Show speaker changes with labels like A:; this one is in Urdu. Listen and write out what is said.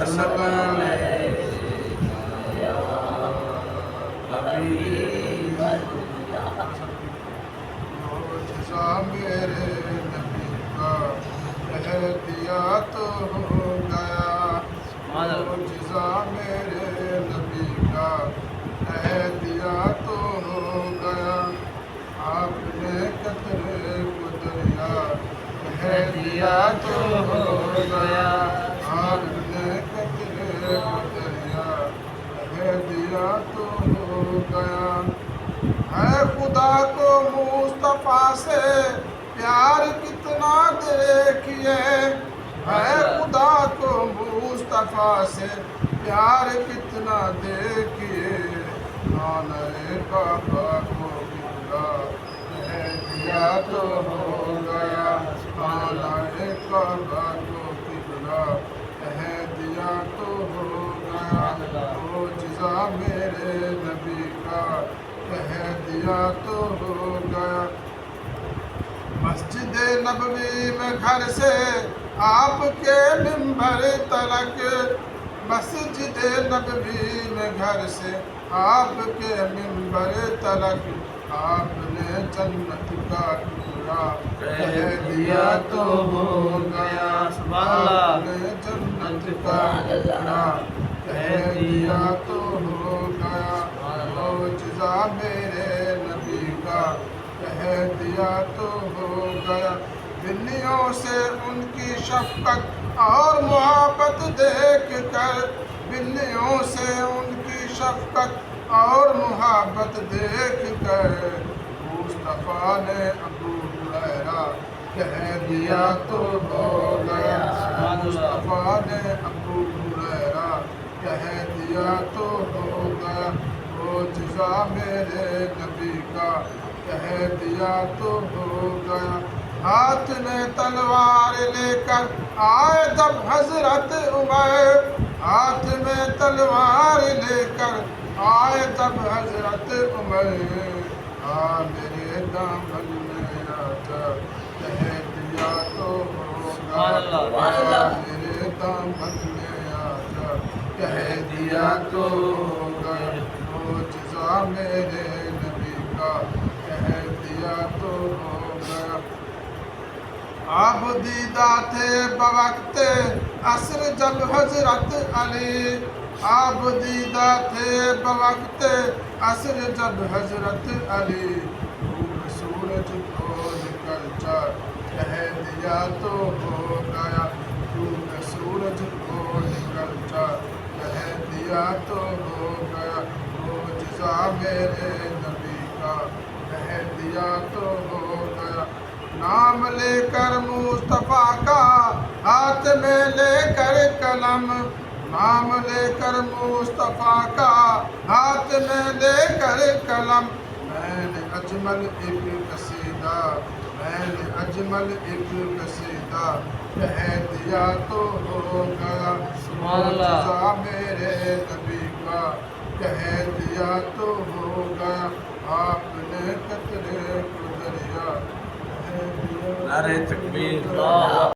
A: وسلم
B: معجزہ میرے نبی کا کہہ دیا تو ہو گیا، معجزہ میرے نبی کا کہہ دیا تو ہو گیا، آپ نے قطرے کو دریا کہہ دیا تو ہو گیا، آپ نے قطرے کو دریا کہہ دیا تو ہو گیا۔ ہے خدا کو مصطفیٰ سے پیار کتنا دیکھیے، ہے خدا کو مصطفیٰ سے پیار کتنا دیکھیے، نانے کعبہ کو قبلہ کہہ دیا تو ہو گیا، نانے کعبہ کو قبلہ کہہ دیا تو ہو گیا، معجزہ میرے نبی کا کہہ دیا تو ہو گیا۔ مسجد نبوی میں گھر سے آپ کے منبر تلک، مسجد نبوی میں گھر سے آپ کے منبر تلک، آپ نے جنت کا ٹکڑا کہہ دیا تو ہو گیا، آپ نے جنت کا ٹکڑا کہہ دیا تو ہو گیا، معجزہ میرے نبی کا کہہ دیا تو ہو گیا۔ بلیوں سے ان کی شفقت اور محبت دیکھ کر، بلیوں سے ان کی شفقت اور محبت دیکھ کر، مصطفیٰ نے ابو ہریرہ کہہ دیا تو ہو گیا، مصطفیٰ نے ابو ہریرہ کہہ دیا تو ہو گیا، معجزہ میرے نبی کا کہہ دیا تو ہو گیا۔ ہاتھ میں تلوار لے کر آئے جب حضرت عمر، ہاتھ میں تلوار لے کر آئے جب حضرت عمر، میرے دامن میں آجا کہہ دیا تو ہو گیا، میرے دامن میں آجا کہہ دیا تو ہو گیا، معجزہ میرے نبی کا کہہ دیا تو ہو گیا۔ آپ دیدہ تھے بوقت عصر جب حضرت علی، آپ دیدہ تھے بوقت عصر جب حضرت علی، ڈوب سورج کو نکل جا کہہ دیا تو ہو گیا، ڈوب سورج کو نکل جا کہہ دیا تو ہو گیا، معجزہ میرے نبی کا کہہ دیا تو ہو گیا۔ نام لے کر مصطفیٰ کا ہاتھ میں لے کر قلم، نام لے کر مصطفیٰ کا ہاتھ میں لے کر قلم، میں نے اجمل ایک قصیدہ، میں نے اجمل ایک قصیدہ کہہ دیا تو ہو گیا، معجزہ میرے نبی کا کہہ دیا تو ہو گیا، آپ نے قطرے کو دریا کہہ دیا۔
A: نعرہ تکبیر!